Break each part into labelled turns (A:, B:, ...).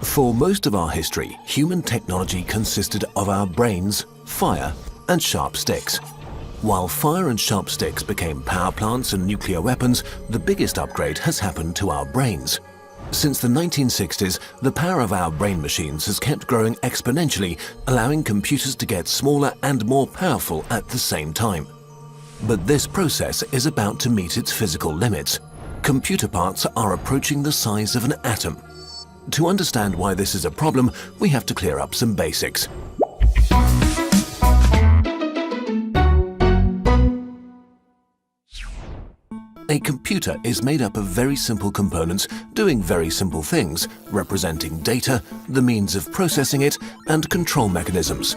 A: For most of our history, human technology consisted of our brains, fire, and sharp sticks. While fire and sharp sticks became power plants and nuclear weapons, the biggest upgrade has happened to our brains. Since the 1960s, the power of our brain machines has kept growing exponentially, allowing computers to get smaller and more powerful at the same time. But this process is about to meet its physical limits. Computer parts are approaching the size of an atom. To understand why this is a problem, we have to clear up some basics. A computer is made up of very simple components doing very simple things, representing data, the means of processing it, and control mechanisms.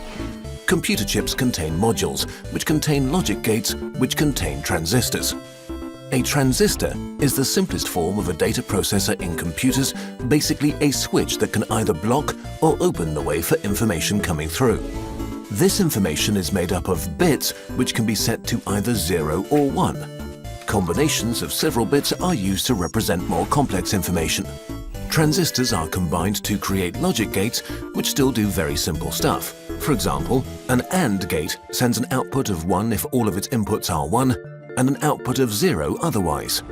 A: Computer chips contain modules, which contain logic gates, which contain transistors. A transistor is the simplest form of a data processor in computers, basically a switch that can either block or open the way for information coming through. This information is made up of bits, which can be set to either 0 or 1. Combinations of several bits are used to represent more complex information. Transistors are combined to create logic gates, which still do very simple stuff. For example, an AND gate sends an output of 1 if all of its inputs are 1, and an output of 0 otherwise.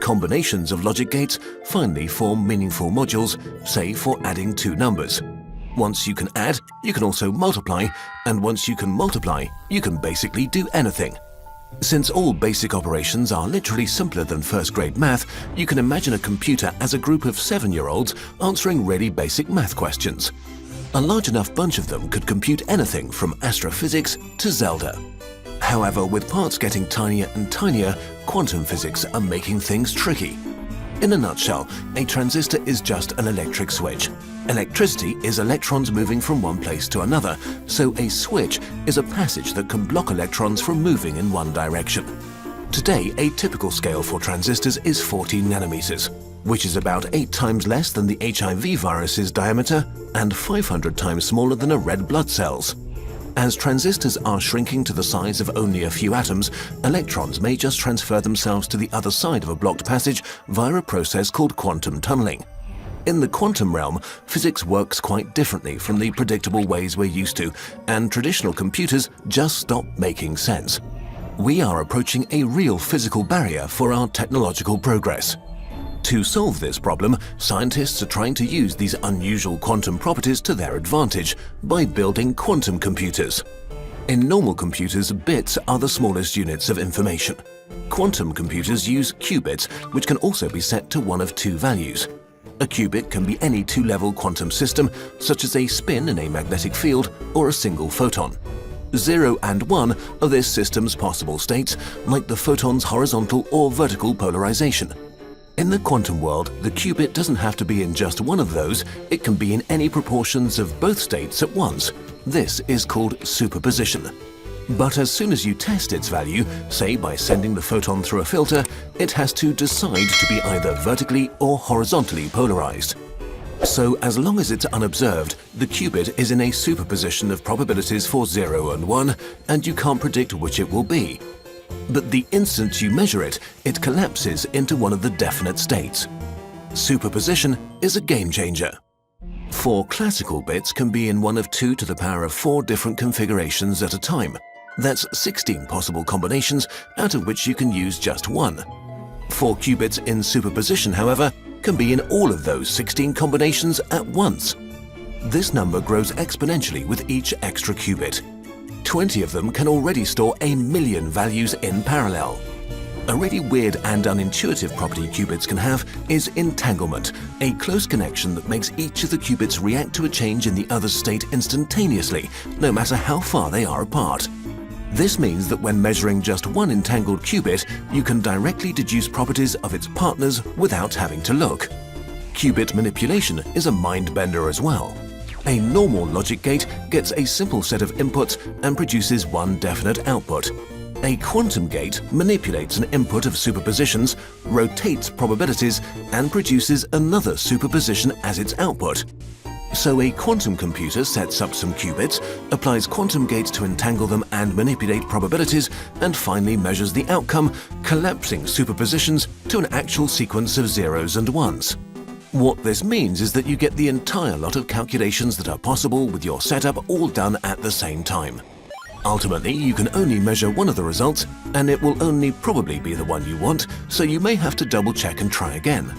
A: Combinations of logic gates finally form meaningful modules, say for adding two numbers. Once you can add, you can also multiply, and once you can multiply, you can basically do anything. Since all basic operations are literally simpler than first-grade math, you can imagine a computer as a group of 7-year-olds answering really basic math questions. A large enough bunch of them could compute anything from astrophysics to Zelda. However, with parts getting tinier and tinier, quantum physics are making things tricky. In a nutshell, a transistor is just an electric switch. Electricity is electrons moving from one place to another, so a switch is a passage that can block electrons from moving in one direction. Today, a typical scale for transistors is 14 nanometers, which is about 8 times less than the HIV virus's diameter and 500 times smaller than a red blood cell's. As transistors are shrinking to the size of only a few atoms, electrons may just transfer themselves to the other side of a blocked passage via a process called quantum tunneling. In the quantum realm, physics works quite differently from the predictable ways we're used to, and traditional computers just stop making sense. We are approaching a real physical barrier for our technological progress. To solve this problem, scientists are trying to use these unusual quantum properties to their advantage by building quantum computers. In normal computers, bits are the smallest units of information. Quantum computers use qubits, which can also be set to one of two values. A qubit can be any two-level quantum system, such as a spin in a magnetic field or a single photon. 0 and 1 are this system's possible states, like the photon's horizontal or vertical polarization. In the quantum world, the qubit doesn't have to be in just one of those, it can be in any proportions of both states at once. This is called superposition. But as soon as you test its value, say by sending the photon through a filter, it has to decide to be either vertically or horizontally polarized. So as long as it's unobserved, the qubit is in a superposition of probabilities for 0 and 1, and you can't predict which it will be. But the instant you measure it, it collapses into one of the definite states. Superposition is a game changer. 4 classical bits can be in one of 2 to the power of 4 different configurations at a time. That's 16 possible combinations, out of which you can use just one. 4 qubits in superposition, however, can be in all of those 16 combinations at once. This number grows exponentially with each extra qubit. 20 of them can already store 1,000,000 values in parallel. A really weird and unintuitive property qubits can have is entanglement, a close connection that makes each of the qubits react to a change in the other's state instantaneously, no matter how far they are apart. This means that when measuring just one entangled qubit, you can directly deduce properties of its partners without having to look. Qubit manipulation is a mind-bender as well. A normal logic gate gets a simple set of inputs and produces one definite output. A quantum gate manipulates an input of superpositions, rotates probabilities, and produces another superposition as its output. So a quantum computer sets up some qubits, applies quantum gates to entangle them and manipulate probabilities, and finally measures the outcome, collapsing superpositions to an actual sequence of zeros and ones. What this means is that you get the entire lot of calculations that are possible with your setup all done at the same time. Ultimately, you can only measure one of the results, and it will only probably be the one you want, so you may have to double-check and try again.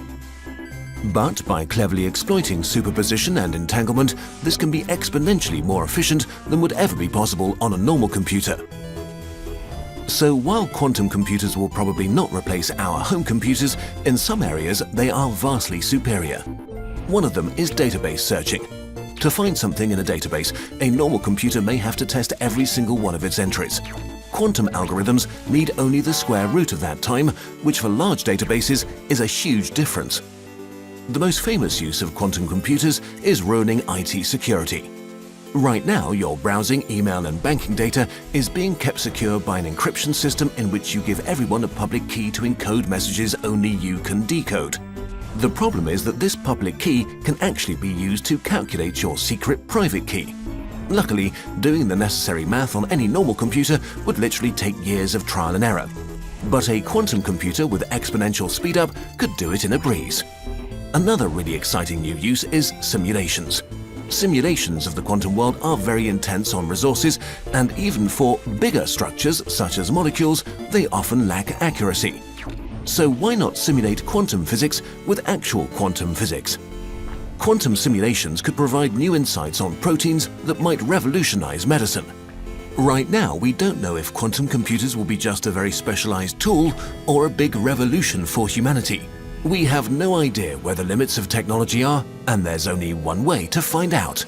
A: But by cleverly exploiting superposition and entanglement, this can be exponentially more efficient than would ever be possible on a normal computer. So while quantum computers will probably not replace our home computers, in some areas they are vastly superior. One of them is database searching. To find something in a database, a normal computer may have to test every single one of its entries. Quantum algorithms need only the square root of that time, which for large databases is a huge difference. The most famous use of quantum computers is ruining IT security. Right now, your browsing, email and banking data is being kept secure by an encryption system in which you give everyone a public key to encode messages only you can decode. The problem is that this public key can actually be used to calculate your secret private key. Luckily, doing the necessary math on any normal computer would literally take years of trial and error. But a quantum computer with exponential speedup could do it in a breeze. Another really exciting new use is simulations. Simulations of the quantum world are very intense on resources, and even for bigger structures such as molecules, they often lack accuracy. So why not simulate quantum physics with actual quantum physics? Quantum simulations could provide new insights on proteins that might revolutionize medicine. Right now, we don't know if quantum computers will be just a very specialized tool or a big revolution for humanity. We have no idea where the limits of technology are, and there's only one way to find out.